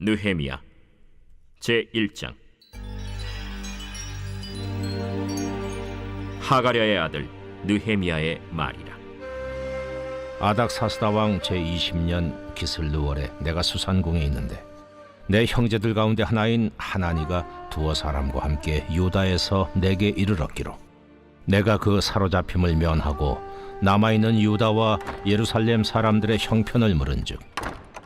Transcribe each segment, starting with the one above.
느헤미야 제1장. 하가랴의 아들 느헤미야의 말이라. 아닥사스다 왕 제20년 기슬르월에 내가 수산궁에 있는데 내 형제들 가운데 하나인 하나니가 두어 사람과 함께 유다에서 내게 이르렀기로 내가 그 사로잡힘을 면하고 남아있는 유다와 예루살렘 사람들의 형편을 물은즉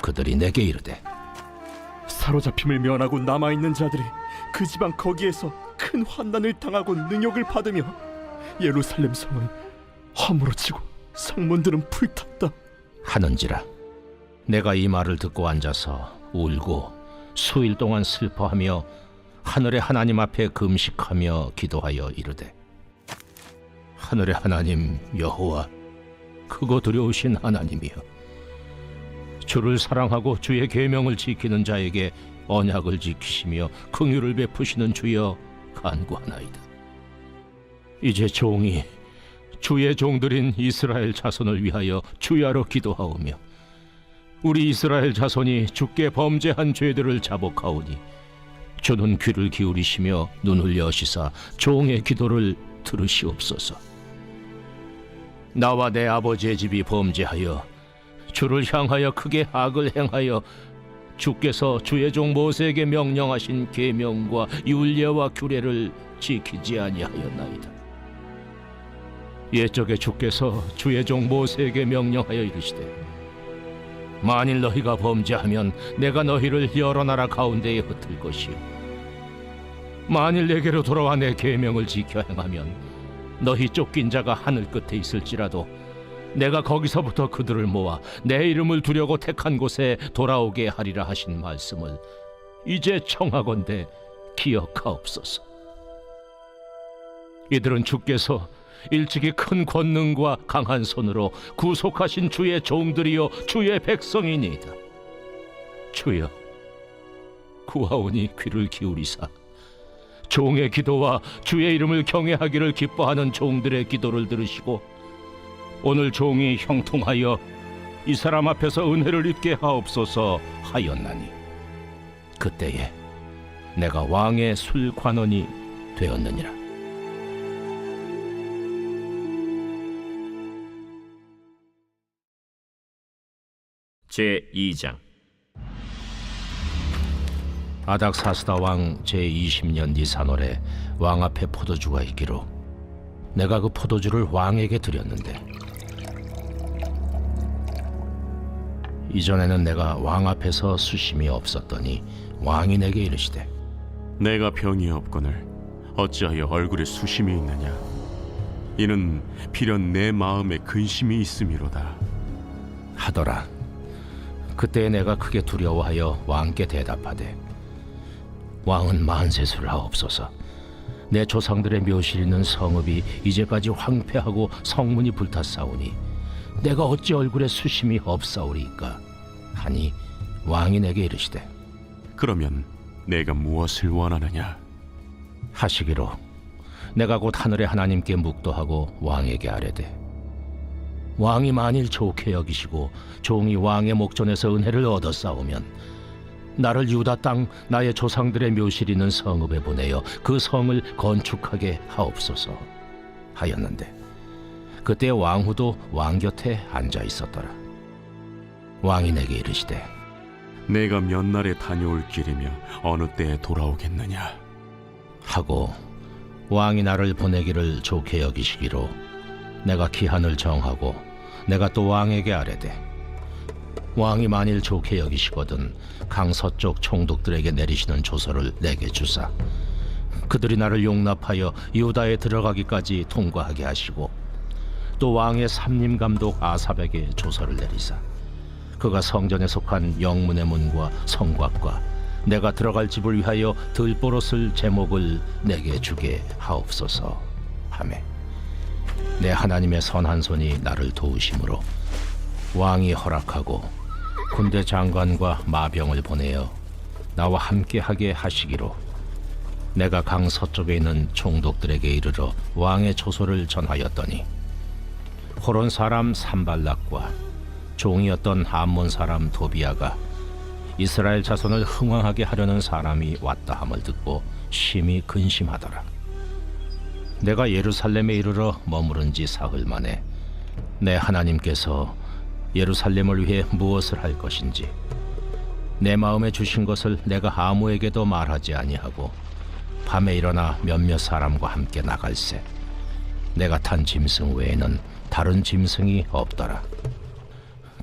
그들이 내게 이르되 사로잡힘을 면하고 남아있는 자들이 그 지방 거기에서 큰 환난을 당하고 능욕을 받으며 예루살렘 성은 화무로 치고 성문들은 불탔다 하는지라. 내가 이 말을 듣고 앉아서 울고 수일 동안 슬퍼하며 하늘의 하나님 앞에 금식하며 기도하여 이르되 하늘의 하나님 여호와 크고 두려우신 하나님이여, 주를 사랑하고 주의 계명을 지키는 자에게 언약을 지키시며 긍휼을 베푸시는 주여 간구하나이다. 이제 종이 주의 종들인 이스라엘 자손을 위하여 주야로 기도하오며 우리 이스라엘 자손이 주께 범죄한 죄들을 자복하오니 주는 귀를 기울이시며 눈을 여시사 종의 기도를 들으시옵소서. 나와 내 아버지의 집이 범죄하여 주를 향하여 크게 악을 행하여 주께서 주의 종 모세에게 명령하신 계명과 율례와 규례를 지키지 아니하였나이다. 옛적에 주께서 주의 종 모세에게 명령하여 이르시되 만일 너희가 범죄하면 내가 너희를 여러 나라 가운데에 흩을 것이요 만일 내게로 돌아와 내 계명을 지켜 행하면 너희 쫓긴 자가 하늘 끝에 있을지라도 내가 거기서부터 그들을 모아 내 이름을 두려고 택한 곳에 돌아오게 하리라 하신 말씀을 이제 청하건대 기억하옵소서. 이들은 주께서 일찍이 큰 권능과 강한 손으로 구속하신 주의 종들이요 주의 백성이니이다. 주여 구하오니 귀를 기울이사 종의 기도와 주의 이름을 경외하기를 기뻐하는 종들의 기도를 들으시고 오늘 종이 형통하여 이 사람 앞에서 은혜를 입게 하옵소서 하였나니 그때에 내가 왕의 술관원이 되었느니라. 제2장. 아닥사스다 왕 제20년 니산월에 왕 앞에 포도주가 있기로 내가 그 포도주를 왕에게 드렸는데 이전에는 내가 왕 앞에서 수심이 없었더니 왕이 내게 이르시되 내가 병이 없거늘 어찌하여 얼굴에 수심이 있느냐? 이는 필연 내 마음에 근심이 있음이로다 하더라. 그때 내가 크게 두려워하여 왕께 대답하되 왕은 만세수를 하옵소서. 내 조상들의 묘실 있는 성읍이 이제까지 황폐하고 성문이 불탔사오니 내가 어찌 얼굴에 수심이 없사오리이까 하니 왕이 내게 이르시되 그러면 내가 무엇을 원하느냐? 하시기로 내가 곧 하늘의 하나님께 묵도하고 왕에게 아뢰되 왕이 만일 좋게 여기시고 종이 왕의 목전에서 은혜를 얻었사오면 나를 유다 땅 나의 조상들의 묘실 있는 성읍에 보내어 그 성을 건축하게 하옵소서 하였는데 그때 왕후도 왕 곁에 앉아 있었더라. 왕이 내게 이르시되 내가 몇 날에 다녀올 길이며 어느 때에 돌아오겠느냐? 하고 왕이 나를 보내기를 좋게 여기시기로 내가 기한을 정하고 내가 또 왕에게 아뢰되 왕이 만일 좋게 여기시거든 강서쪽 총독들에게 내리시는 조서를 내게 주사 그들이 나를 용납하여 유다에 들어가기까지 통과하게 하시고 또 왕의 삼림감독 아삽에게 조서를 내리사 그가 성전에 속한 영문의 문과 성곽과 내가 들어갈 집을 위하여 들보로 쓸 제목을 내게 주게 하옵소서 하매 내 하나님의 선한 손이 나를 도우심으로 왕이 허락하고 군대 장관과 마병을 보내어 나와 함께하게 하시기로 내가 강 서쪽에 있는 총독들에게 이르러 왕의 조소를 전하였더니 호론 사람 산발락과 종이었던 함몬 사람 도비아가 이스라엘 자손을 흥왕하게 하려는 사람이 왔다 함을 듣고 심히 근심하더라. 내가 예루살렘에 이르러 머무른 지 사흘 만에 내 하나님께서 예루살렘을 위해 무엇을 할 것인지 내 마음에 주신 것을 내가 아무에게도 말하지 아니하고 밤에 일어나 몇몇 사람과 함께 나갈새 내가 탄 짐승 외에는 다른 짐승이 없더라.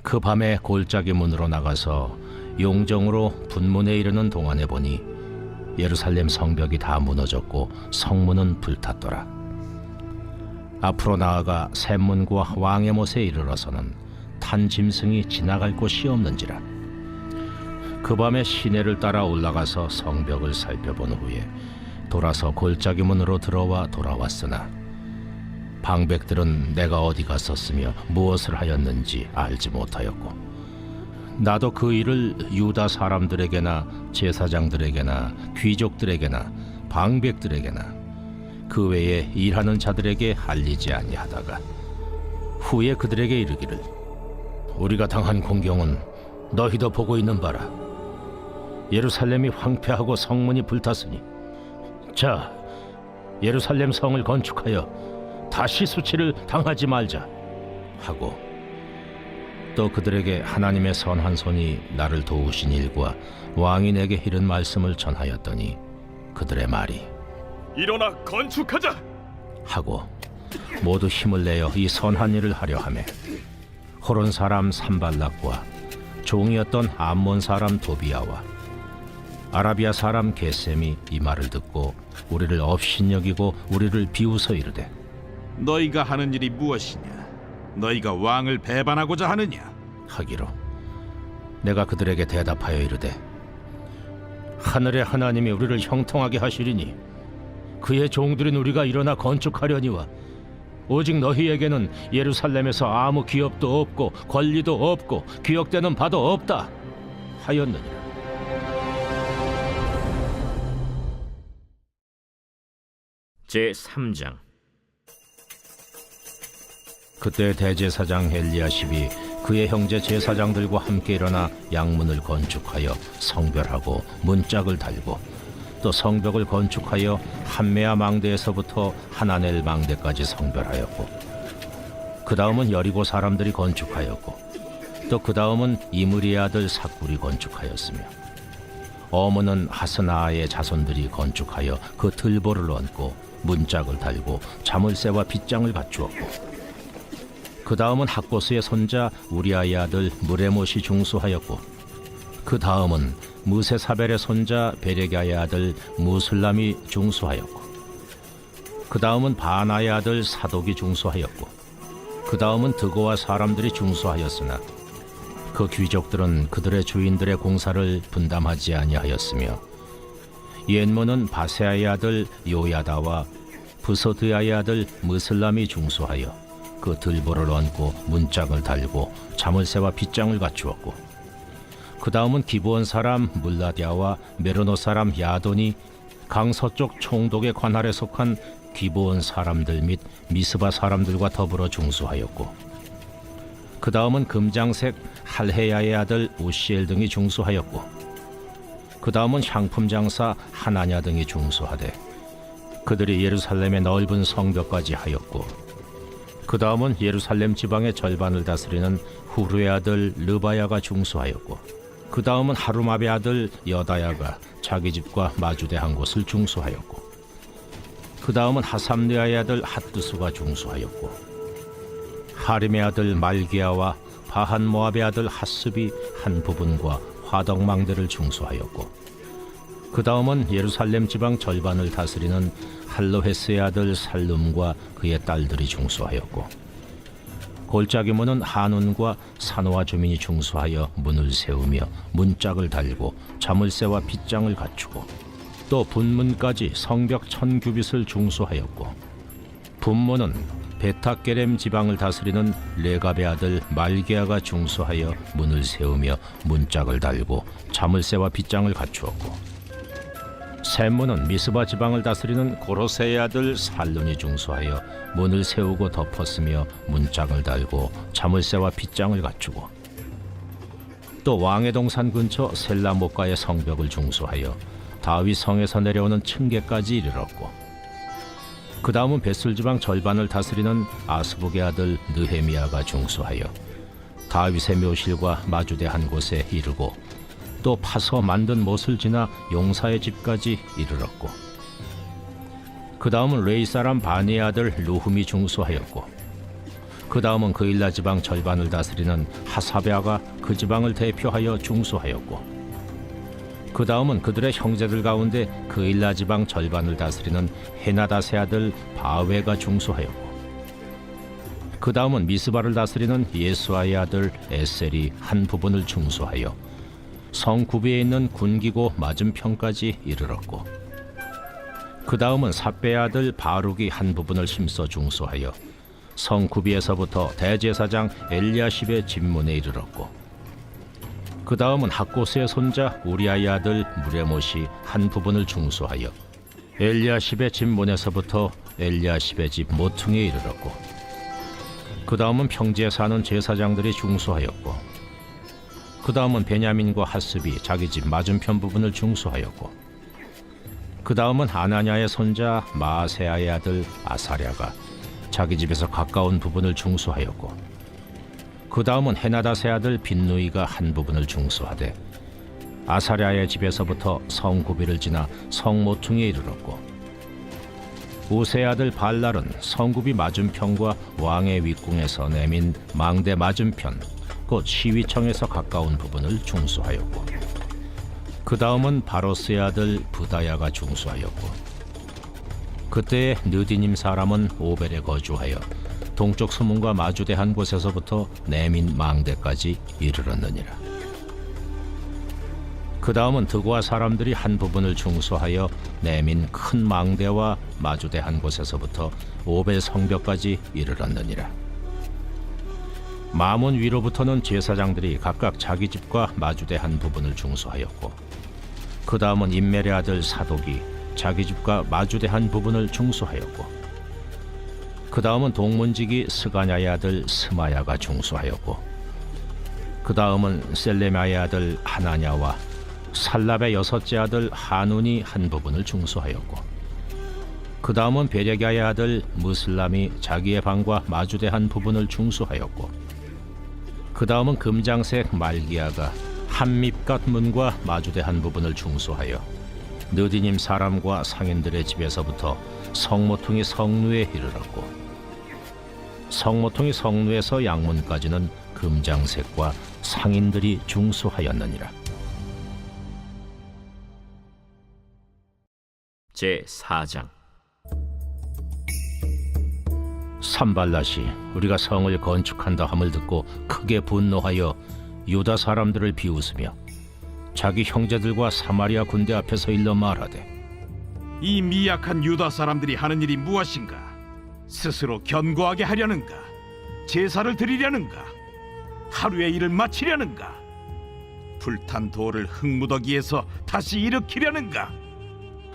그 밤에 골짜기 문으로 나가서 용정으로 분문에 이르는 동안에 보니 예루살렘 성벽이 다 무너졌고 성문은 불탔더라. 앞으로 나아가 샘문과 왕의 못에 이르러서는 탄 짐승이 지나갈 곳이 없는지라. 그 밤에 시내를 따라 올라가서 성벽을 살펴본 후에 돌아서 골짜기 문으로 들어와 돌아왔으나 방백들은 내가 어디 갔었으며 무엇을 하였는지 알지 못하였고 나도 그 일을 유다 사람들에게나 제사장들에게나 귀족들에게나 방백들에게나 그 외에 일하는 자들에게 알리지 아니하다가 후에 그들에게 이르기를 우리가 당한 공경은 너희도 보고 있는 바라. 예루살렘이 황폐하고 성문이 불탔으니 자 예루살렘 성을 건축하여 다시 수치를 당하지 말자 하고 또 그들에게 하나님의 선한 손이 나를 도우신 일과 왕이 내게 이른 말씀을 전하였더니 그들의 말이 일어나 건축하자 하고 모두 힘을 내어 이 선한 일을 하려 하매 호론 사람 산발락과 종이었던 암몬 사람 도비아와 아라비아 사람 게셈이 이 말을 듣고 우리를 업신여기고 우리를 비웃어 이르되 너희가 하는 일이 무엇이냐? 너희가 왕을 배반하고자 하느냐? 하기로 내가 그들에게 대답하여 이르되 하늘의 하나님이 우리를 형통하게 하시리니 그의 종들인 우리가 일어나 건축하려니와 오직 너희에게는 예루살렘에서 아무 기업도 없고 권리도 없고 기억되는 바도 없다 하였느니라. 제3장. 그때 대제사장 엘리야십이 그의 형제 제사장들과 함께 일어나 양문을 건축하여 성별하고 문짝을 달고 또 성벽을 건축하여 한메아 망대에서부터 하나넬 망대까지 성별하였고 그 다음은 여리고 사람들이 건축하였고 또 그 다음은 이므리의 아들 삭굴이 건축하였으며 어문은 하스나아의 자손들이 건축하여 그 들보를 얹고 문짝을 달고 자물쇠와 빗장을 갖추었고 그 다음은 학보스의 손자 우리아의 아들 무레못이 중수하였고 그 다음은 무세사벨의 손자 베레가의 아들 무술람이 중수하였고 그 다음은 바나의 아들 사독이 중수하였고 그 다음은 드고와 사람들이 중수하였으나 그 귀족들은 그들의 주인들의 공사를 분담하지 아니하였으며 옛문은 바세아의 아들 요야다와 부소드야의 아들 무슬람이 중수하여 그 들보를 얹고 문짝을 달고 자물쇠와 빗장을 갖추었고 그 다음은 기브온 사람 물라디아와 메로노 사람 야돈이 강서쪽 총독의 관할에 속한 기브온 사람들 및 미스바 사람들과 더불어 중수하였고 그 다음은 금장색 할헤야의 아들 우시엘 등이 중수하였고 그 다음은 향품 장사 하나냐 등이 중수하되 그들이 예루살렘의 넓은 성벽까지 하였고 그 다음은 예루살렘 지방의 절반을 다스리는 후르의 아들 르바야가 중수하였고 그 다음은 하루마베 아들 여다야가 자기 집과 마주대한 곳을 중수하였고 그 다음은 하삼느아의 아들 핫두수가 중수하였고 하림의 아들 말기야와 바한 모압의 아들 핫습이 한 부분과 화덕망대를 중수하였고 그 다음은 예루살렘 지방 절반을 다스리는 할로헤스의 아들 살룸과 그의 딸들이 중수하였고 골짜기 문은 한운과 산호와 주민이 중수하여 문을 세우며 문짝을 달고 자물쇠와 빗장을 갖추고 또 분문까지 성벽 1000규빗을 중수하였고 분문은 베타게렘 지방을 다스리는 레갑의 아들 말게아가 중수하여 문을 세우며 문짝을 달고 자물쇠와 빗장을 갖추었고 샘문은 미스바 지방을 다스리는 고로세의 아들 살룬이 중수하여 문을 세우고 덮었으며 문짝을 달고 자물쇠와 빗장을 갖추고 또 왕의 동산 근처 셀라못가의 성벽을 중수하여 다윗 성에서 내려오는 층계까지 이르렀고, 그 다음은 벳술 지방 절반을 다스리는 아스북의 아들 느헤미야가 중수하여 다윗의 묘실과 마주대 한 곳에 이르고, 또 파서 만든 못을 지나 용사의 집까지 이르렀고, 그 다음은 레이 사람 바니의 아들 루흠이 중수하였고, 그 다음은 그일라 지방 절반을 다스리는 하사베아가 그 지방을 대표하여 중수하였고, 그 다음은 그들의 형제들 가운데 그일라 지방 절반을 다스리는 헤나다세 아들 바웨가 중수하였고, 그 다음은 미스바를 다스리는 예수아의 아들 에셀이 한 부분을 중수하여 성 구비에 있는 군기고 맞은편까지 이르렀고, 그 다음은 삽베의 아들 바룩이 한 부분을 힘써 중수하여 성 구비에서부터 대제사장 엘리야십의 집문에 이르렀고, 그 다음은 학고스의 손자 우리아의 아들 무레못이 한 부분을 중수하여 엘리야십의 집문에서부터 엘리야십의 집 모퉁이에 이르렀고, 그 다음은 평지에 사는 제사장들이 중수하였고, 그 다음은 베냐민과 하스비 자기 집 맞은편 부분을 중수하였고, 그 다음은 아나냐의 손자 마아세아의 아들 아사랴가 자기 집에서 가까운 부분을 중수하였고, 그 다음은 헤나다세 아들 빈누이가 한 부분을 중수하되 아사랴의 집에서부터 성 구비를 지나 성 모퉁이에 이르렀고, 우세의 아들 발랄은 성구비 맞은편과 왕의 윗궁에서 내민 망대 맞은편 곧 시위청에서 가까운 부분을 중수하였고, 그 다음은 바로스의 아들 부다야가 중수하였고, 그때의 느디님 사람은 오벨에 거주하여 동쪽 수문과 마주대 한 곳에서부터 내민 망대까지 이르렀느니라. 그 다음은 드고아 사람들이 한 부분을 중수하여 내민 큰 망대와 마주대 한 곳에서부터 오벨 성벽까지 이르렀느니라. 마문 위로부터는 제사장들이 각각 자기 집과 마주대 한 부분을 중수하였고, 그 다음은 임멜의 아들 사독이 자기 집과 마주대 한 부분을 중수하였고, 그 다음은 동문지기 스가냐의 아들 스마야가 중수하였고, 그 다음은 셀레마의 아들 하나냐와 살랍의 여섯째 아들 하눈이 한 부분을 중수하였고, 그 다음은 베레갸의 아들 무슬람이 자기의 방과 마주대 한 부분을 중수하였고, 그 다음은 금장색 말기야가 한밉갓 문과 마주대 한 부분을 중수하여 느디님 사람과 상인들의 집에서부터 성모퉁이 성루에 이르렀고, 성모퉁이 성루에서 양문까지는 금장색과 상인들이 중수하였느니라. 제4장. 산발랏이 우리가 성을 건축한다 함을 듣고 크게 분노하여 유다 사람들을 비웃으며 자기 형제들과 사마리아 군대 앞에서 일러 말하되, 이 미약한 유다 사람들이 하는 일이 무엇인가? 스스로 견고하게 하려는가? 제사를 드리려는가? 하루의 일을 마치려는가? 불탄 돌을 흙무더기에서 다시 일으키려는가?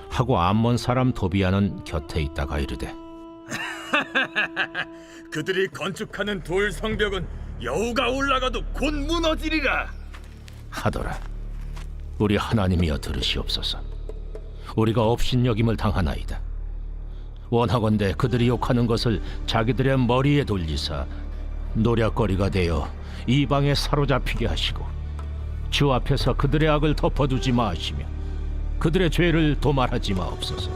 하고 암몬 사람 도비아는 곁에 있다가 이르되, 그들이 건축하는 돌 성벽은 여우가 올라가도 곧 무너지리라 하더라. 우리 하나님이여 들으시옵소서. 우리가 업신여김을 당하나이다. 원하건대 그들이 욕하는 것을 자기들의 머리에 돌리사 노략거리가 되어 이방에 사로잡히게 하시고, 주 앞에서 그들의 악을 덮어두지 마시며 그들의 죄를 도말하지 마옵소서.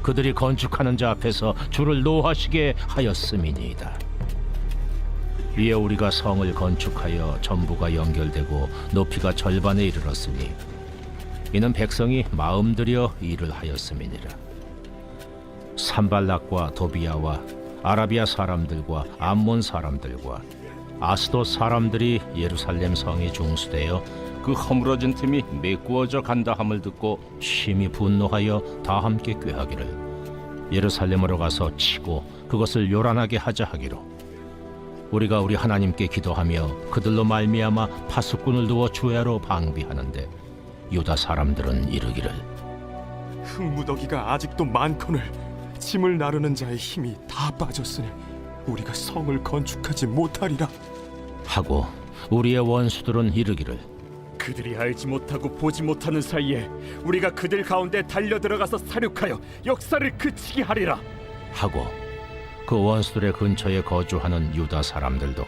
그들이 건축하는 자 앞에서 주를 노하시게 하였음이니이다. 이에 우리가 성을 건축하여 전부가 연결되고 높이가 절반에 이르렀으니 이는 백성이 마음 들여 일을 하였음이니라. 산발락과 도비야와 아라비아 사람들과 암몬 사람들과 아스돗 사람들이 예루살렘 성에 중수되어 그 허물어진 틈이 메꾸어져 간다 함을 듣고 심히 분노하여 다 함께 꾀하기를 예루살렘으로 가서 치고 그것을 요란하게 하자 하기로, 우리가 우리 하나님께 기도하며 그들로 말미암아 파수꾼을 두어 주야로 방비하는데 유다 사람들은 이르기를, 흙무더기가 아직도 많거늘 짐을 나르는 자의 힘이 다 빠졌으니 우리가 성을 건축하지 못하리라 하고 우리의 원수들은 이르기를 그들이 알지 못하고 보지 못하는 사이에 우리가 그들 가운데 달려 들어가서 사륙하여 역사를 그치게 하리라. 하고 그 원수들의 근처에 거주하는 유다 사람들도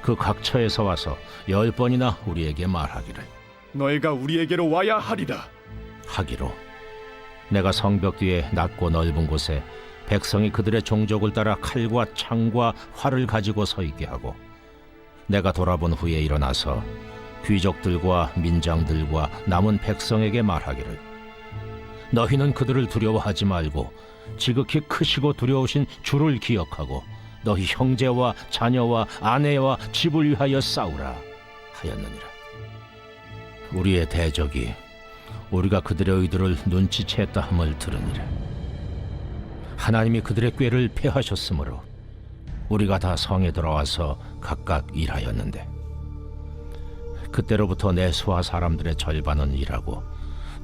그 각처에서 와서 10번이나 우리에게 말하기를 너희가 우리에게로 와야 하리라. 하기로 내가 성벽 뒤에 낮고 넓은 곳에 백성이 그들의 종족을 따라 칼과 창과 활을 가지고 서 있게 하고 내가 돌아본 후에 일어나서 귀족들과 민장들과 남은 백성에게 말하기를 너희는 그들을 두려워하지 말고 지극히 크시고 두려우신 주를 기억하고 너희 형제와 자녀와 아내와 집을 위하여 싸우라 하였느니라. 우리의 대적이 우리가 그들의 의도를 눈치챘다 함을 들으니라. 하나님이 그들의 꾀를 패하셨으므로 우리가 다 성에 들어와서 각각 일하였는데 그때로부터 내 수하 사람들의 절반은 일하고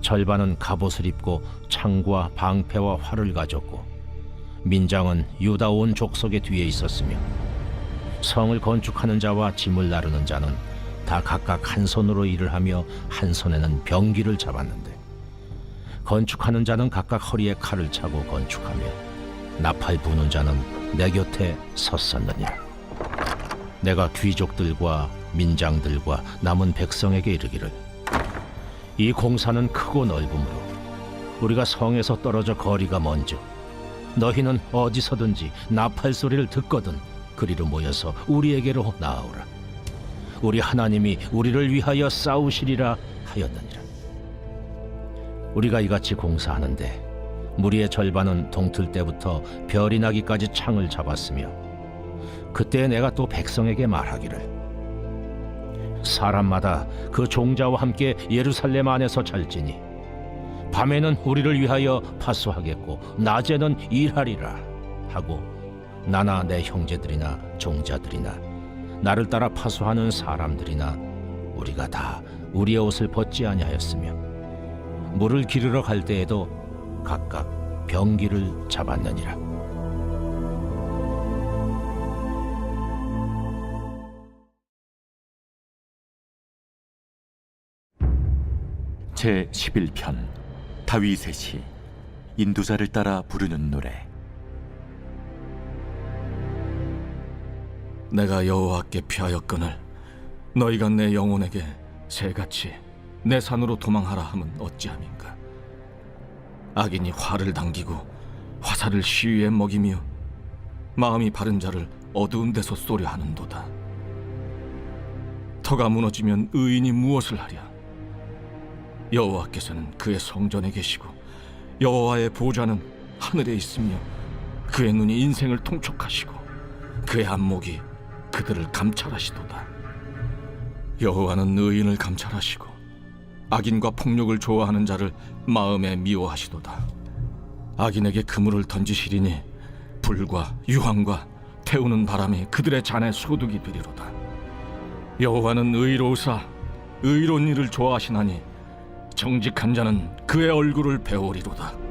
절반은 갑옷을 입고 창과 방패와 활을 가졌고 민장은 유다 온 족속의 뒤에 있었으며 성을 건축하는 자와 짐을 나르는 자는 다 각각 한 손으로 일을 하며 한 손에는 병기를 잡았는데 건축하는 자는 각각 허리에 칼을 차고 건축하며 나팔 부는 자는 내 곁에 섰었느니라. 내가 귀족들과 민장들과 남은 백성에게 이르기를 이 공사는 크고 넓으므로 우리가 성에서 떨어져 거리가 먼저 너희는 어디서든지 나팔 소리를 듣거든 그리로 모여서 우리에게로 나아오라. 우리 하나님이 우리를 위하여 싸우시리라 하였느니라. 우리가 이같이 공사하는데 무리의 절반은 동틀 때부터 별이 나기까지 창을 잡았으며 그때 내가 또 백성에게 말하기를 사람마다 그 종자와 함께 예루살렘 안에서 잘지니 밤에는 우리를 위하여 파수하겠고 낮에는 일하리라 하고 나나 내 형제들이나 종자들이나 나를 따라 파수하는 사람들이나 우리가 다 우리의 옷을 벗지 아니하였으며 물을 기르러 갈 때에도 각각 병기를 잡았느니라. 제 11편 다윗의 시 인도자를 따라 부르는 노래. 내가 여호와께 피하였거늘 너희가 내 영혼에게 새같이 내 산으로 도망하라 함은 어찌함인가. 악인이 활을 당기고 화살을 시위에 먹이며 마음이 바른 자를 어두운 데서 쏘려 하는도다. 터가 무너지면 의인이 무엇을 하랴. 여호와께서는 그의 성전에 계시고 여호와의 보좌는 하늘에 있으며 그의 눈이 인생을 통촉하시고 그의 안목이 그들을 감찰하시도다. 여호와는 의인을 감찰하시고 악인과 폭력을 좋아하는 자를 마음에 미워하시도다. 악인에게 그물을 던지시리니 불과 유황과 태우는 바람이 그들의 잔에 소득이 되리로다. 여호와는 의로우사 의로운 일을 좋아하시나니 정직한 자는 그의 얼굴을 배우리로다.